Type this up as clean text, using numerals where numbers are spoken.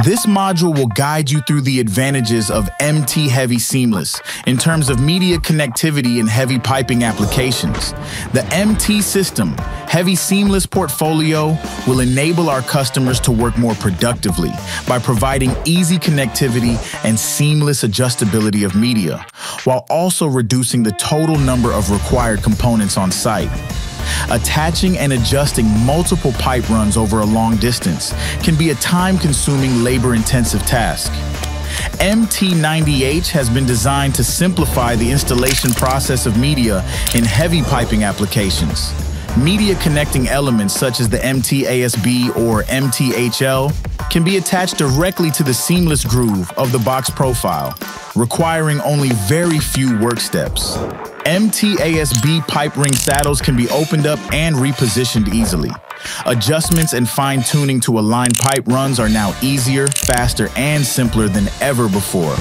This module will guide you through the advantages of MT Heavy Seamless in terms of media connectivity and heavy piping applications. The MT System Heavy Seamless portfolio will enable our customers to work more productively by providing easy connectivity and seamless adjustability of media, while also reducing the total number of required components on site. Attaching and adjusting multiple pipe runs over a long distance can be a time-consuming, labor-intensive task. MT90H has been designed to simplify the installation process of media in heavy piping applications. Media connecting elements such as the MT-ASB or MT-HL can be attached directly to the seamless groove of the box profile, requiring only very few work steps. MT-ASB pipe ring saddles can be opened up and repositioned easily. Adjustments and fine-tuning to align pipe runs are now easier, faster, and simpler than ever before.